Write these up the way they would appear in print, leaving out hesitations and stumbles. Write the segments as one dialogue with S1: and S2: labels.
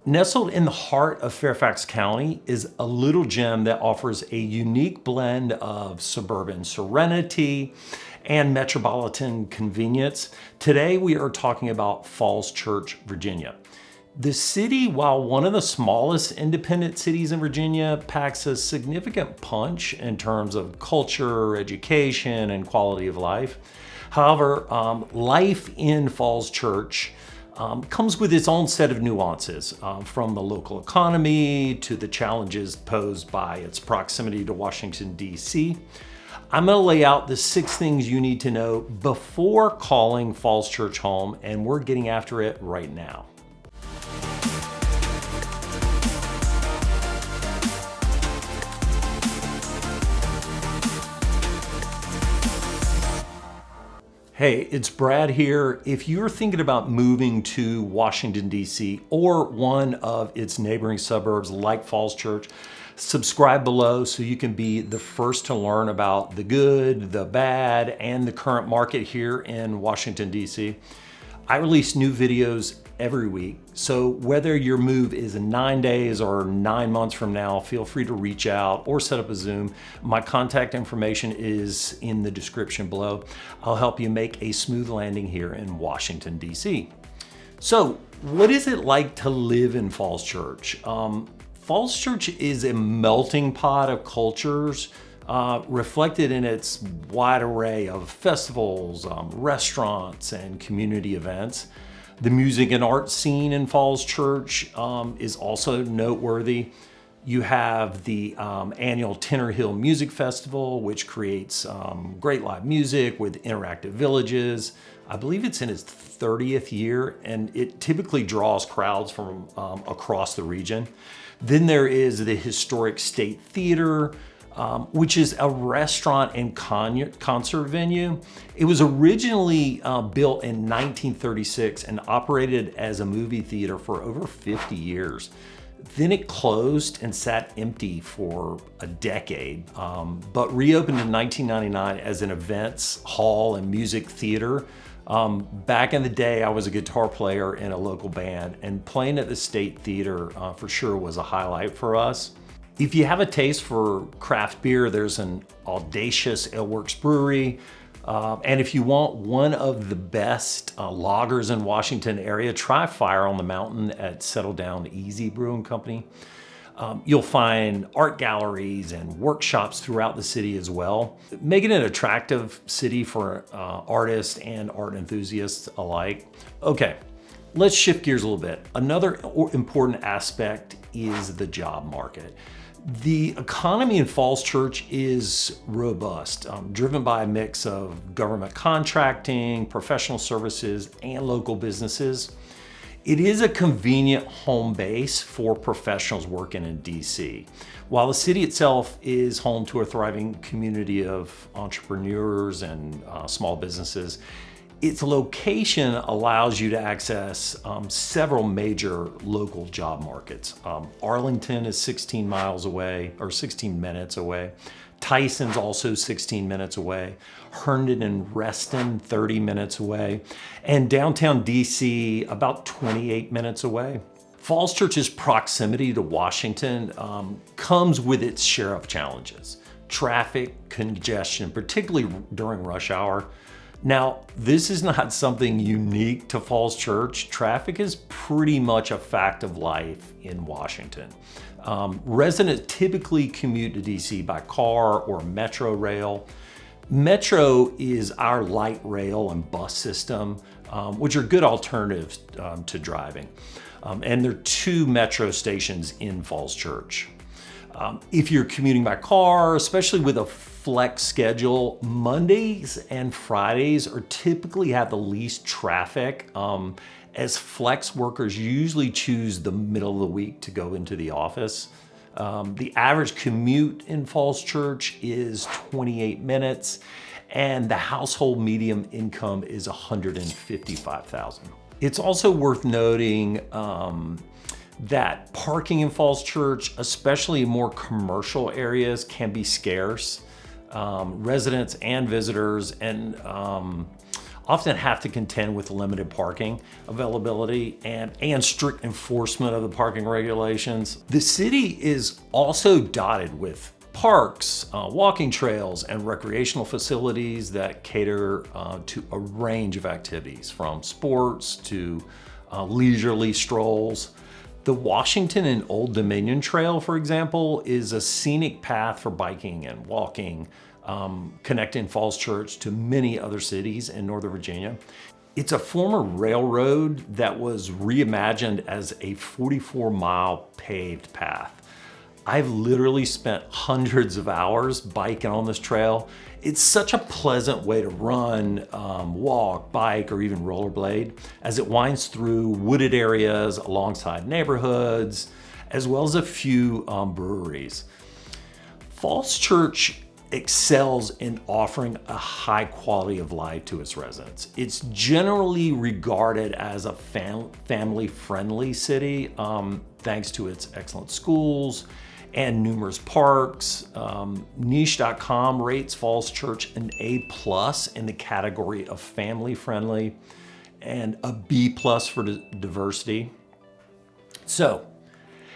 S1: Nestled in the heart of Fairfax County is a little gem that offers a unique blend of suburban serenity and metropolitan convenience. Today we are talking about Falls Church, Virginia. The city, while one of the smallest independent cities in Virginia, packs a significant punch in terms of culture, education, and quality of life. However, life in Falls Church comes with its own set of nuances, from the local economy to the challenges posed by its proximity to Washington, D.C. I'm going to lay out the 6 things you need to know before calling Falls Church home, and we're getting after it right now. Hey, it's Brad here. If you're thinking about moving to Washington, D.C. or one of its neighboring suburbs like Falls Church, subscribe below so you can be the first to learn about the good, the bad, and the current market here in Washington, D.C. I release new videos every week, so whether your move is in 9 days or 9 months from now, feel free to reach out or set up a Zoom. My contact information is in the description below. I'll help you make a smooth landing here in Washington, D.C. So, what is it like to live in Falls Church? Falls Church is a melting pot of cultures, reflected in its wide array of festivals, restaurants, and community events. The music and art scene in Falls Church is also noteworthy. You have the annual Tenor Hill Music Festival, which creates great live music with interactive villages. I believe it's in its 30th year, and it typically draws crowds from across the region. Then there is the historic State Theater, which is a restaurant and concert venue. It was originally built in 1936 and operated as a movie theater for over 50 years. Then it closed and sat empty for a decade, but reopened in 1999 as an events hall and music theater. Back in the day, I was a guitar player in a local band, and playing at the State Theater for sure was a highlight for us. If you have a taste for craft beer, there's an audacious Ale Works brewery. And if you want one of the best lagers in Washington area, try Fire on the Mountain at Settle Down Easy Brewing Company. You'll find art galleries and workshops throughout the city as well, making it an attractive city for artists and art enthusiasts alike. Okay, let's shift gears a little bit. Another important aspect is the job market. The economy in Falls Church is robust, driven by a mix of government contracting, professional services, and local businesses. It is a convenient home base for professionals working in DC. While the city itself is home to a thriving community of entrepreneurs and small businesses, its location allows you to access several major local job markets. Arlington is 16 miles away, or 16 minutes away. Tyson's also 16 minutes away. Herndon and Reston, 30 minutes away. And downtown DC, about 28 minutes away. Falls Church's proximity to Washington comes with its share of challenges. Traffic, congestion, particularly during rush hour. Now, this is not something unique to Falls Church. Traffic is pretty much a fact of life in Washington. Residents typically commute to DC by car or metro rail. Metro is our light rail and bus system, which are good alternatives to driving. And there are 2 metro stations in Falls Church. If you're commuting by car, especially with a flex schedule, Mondays and Fridays are typically have the least traffic, as flex workers usually choose the middle of the week to go into the office. The average commute in Falls Church is 28 minutes, and the household median income is $155,000. It's also worth noting that parking in Falls Church, especially in more commercial areas, can be scarce. Residents and visitors and often have to contend with limited parking availability and strict enforcement of the parking regulations. The city is also dotted with parks, walking trails, and recreational facilities that cater to a range of activities, from sports to leisurely strolls. The Washington and Old Dominion Trail, for example, is a scenic path for biking and walking, connecting Falls Church to many other cities in Northern Virginia. It's a former railroad that was reimagined as a 44-mile paved path. I've literally spent hundreds of hours biking on this trail. It's such a pleasant way to run, walk, bike, or even rollerblade as it winds through wooded areas alongside neighborhoods, as well as a few breweries. Falls Church excels in offering a high quality of life to its residents. It's generally regarded as a family-friendly city, thanks to its excellent schools and numerous parks. Niche.com rates Falls Church an A+ in the category of family friendly and a B+ for diversity. So,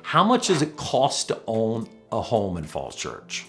S1: how much does it cost to own a home in Falls Church?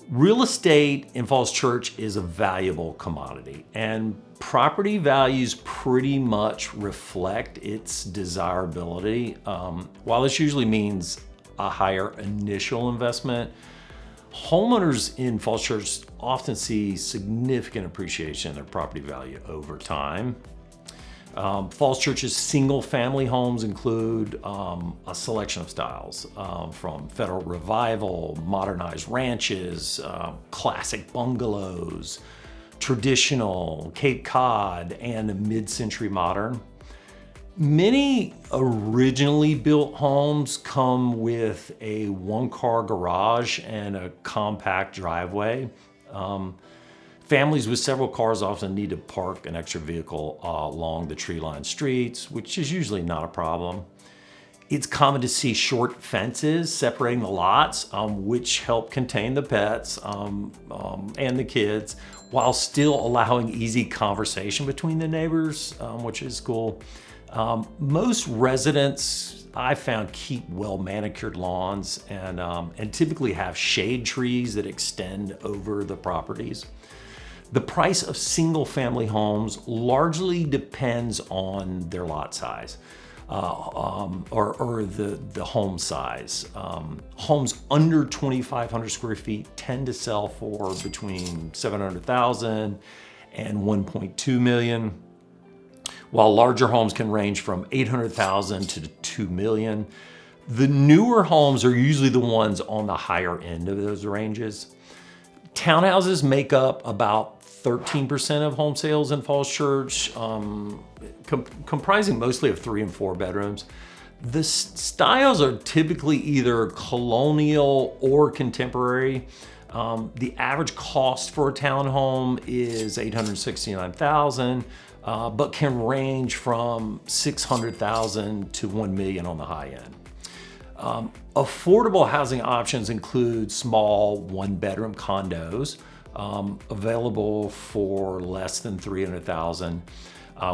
S1: Real estate in Falls Church is a valuable commodity, and property values pretty much reflect its desirability. While this usually means a higher initial investment, homeowners in Falls Church often see significant appreciation in their property value over time. Falls Church's single-family homes include a selection of styles, from Federal Revival, modernized ranches, classic bungalows, traditional, Cape Cod, and mid-century modern. Many originally built homes come with a one-car garage and a compact driveway. Families with several cars often need to park an extra vehicle along the tree-lined streets, which is usually not a problem. It's common to see short fences separating the lots, which help contain the pets and the kids, while still allowing easy conversation between the neighbors, which is cool. Most residents, I found, keep well-manicured lawns and typically have shade trees that extend over the properties. The price of single-family homes largely depends on their lot size or the home size. Homes under 2,500 square feet tend to sell for between $700,000 and $1.2 million, while larger homes can range from $800,000 to $2 million. The newer homes are usually the ones on the higher end of those ranges. Townhouses make up about 13% of home sales in Falls Church, comprising mostly of 3 and 4 bedrooms. The styles are typically either colonial or contemporary. The average cost for a townhome is $869,000, but can range from $600,000 to $1 million on the high end. Affordable housing options include small 1-bedroom condos, available for less than $300,000,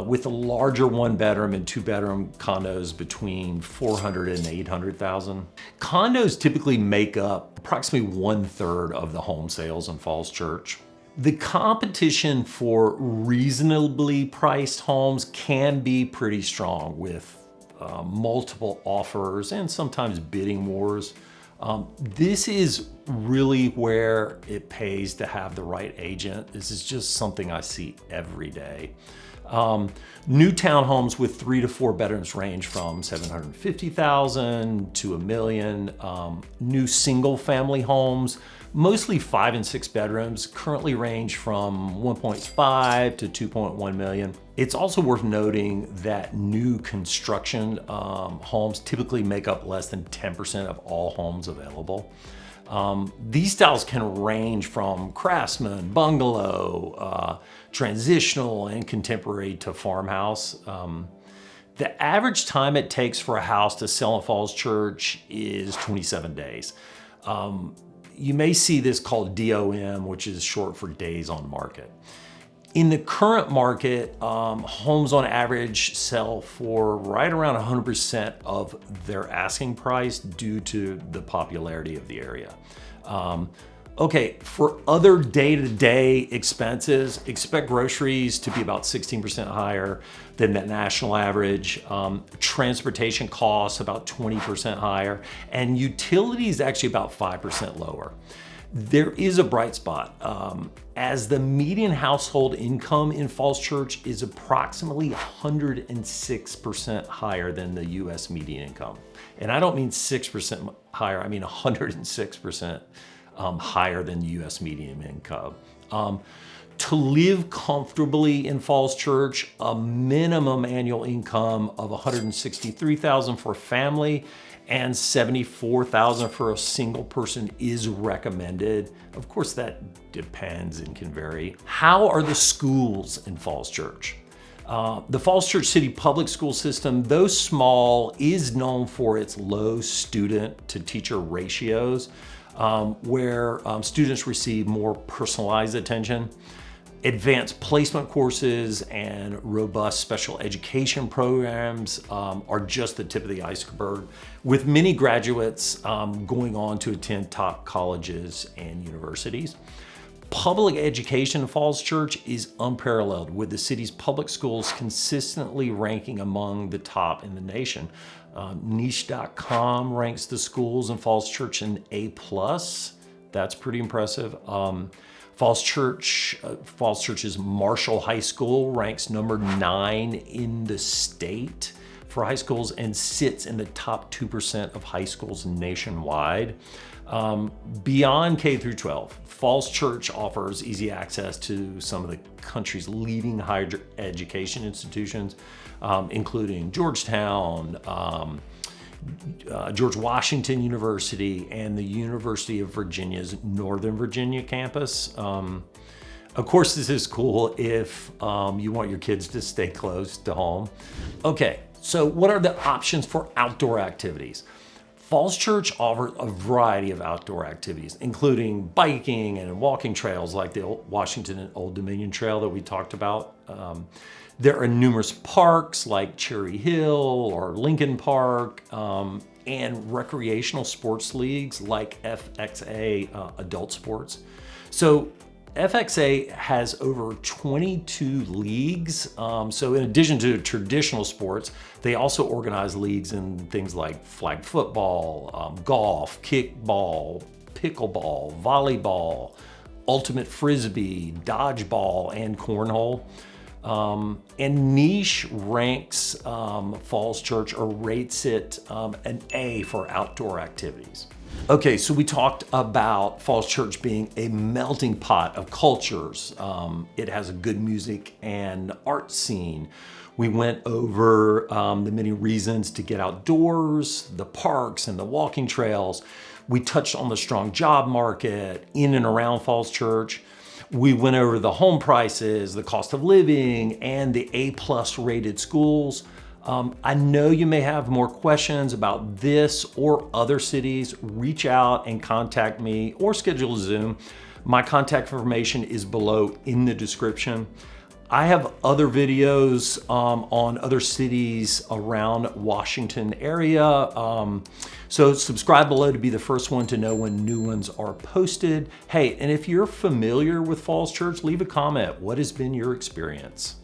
S1: with a larger 1-bedroom and 2-bedroom condos between $400,000 and $800,000. Condos typically make up approximately 1/3 of the home sales in Falls Church. The competition for reasonably priced homes can be pretty strong, with multiple offers and sometimes bidding wars. This is really where it pays to have the right agent. This is just something I see every day. New townhomes with 3 to 4 bedrooms range from $750,000 to $1 million. New single-family homes, mostly 5 and 6 bedrooms, currently range from $1.5 to $2.1 million. It's also worth noting that new construction homes typically make up less than 10% of all homes available. These styles can range from craftsman, bungalow, transitional, and contemporary to farmhouse. The average time it takes for a house to sell in Falls Church is 27 days. You may see this called DOM, which is short for days on market. In the current market, homes on average sell for right around 100% of their asking price due to the popularity of the area. Okay, for other day-to-day expenses, expect groceries to be about 16% higher than the national average, transportation costs about 20% higher, and utilities actually about 5% lower. There is a bright spot. As the median household income in Falls Church is approximately 106% higher than the US median income. And I don't mean 6% higher, I mean 106% higher than the US median income. To live comfortably in Falls Church, a minimum annual income of $163,000 for a family and $74,000 for a single person is recommended. Of course, that depends and can vary. How are the schools in Falls Church? The Falls Church City public school system, though small, is known for its low student to teacher ratios, where students receive more personalized attention. Advanced placement courses and robust special education programs are just the tip of the iceberg, with many graduates going on to attend top colleges and universities. Public education in Falls Church is unparalleled, with the city's public schools consistently ranking among the top in the nation. Niche.com ranks the schools in Falls Church an A+. That's pretty impressive. Falls Church's Marshall High School ranks number 9 in the state for high schools and sits in the top 2% of high schools nationwide. Beyond K through 12, Falls Church offers easy access to some of the country's leading higher education institutions, including Georgetown, George Washington University, and the University of Virginia's Northern Virginia campus. Of course, this is cool if you want your kids to stay close to home. Okay, so what are the options for outdoor activities? Falls Church offers a variety of outdoor activities, including biking and walking trails like the Washington and Old Dominion Trail that we talked about. There are numerous parks like Cherry Hill or Lincoln Park, and recreational sports leagues like FXA Adult Sports. So FXA has over 22 leagues. So in addition to traditional sports, they also organize leagues in things like flag football, golf, kickball, pickleball, volleyball, ultimate frisbee, dodgeball, and cornhole. And Niche ranks Falls Church, or rates it an A for outdoor activities. Okay, so we talked about Falls Church being a melting pot of cultures. It has a good music and art scene. We went over the many reasons to get outdoors, the parks and the walking trails. We touched on the strong job market in and around Falls Church. We went over the home prices, the cost of living, and the A+ rated schools. I know you may have more questions about this or other cities. Reach out and contact me or schedule a Zoom. My contact information is below in the description. I have other videos on other cities around Washington area. So subscribe below to be the first one to know when new ones are posted. Hey, and if you're familiar with Falls Church, leave a comment. What has been your experience?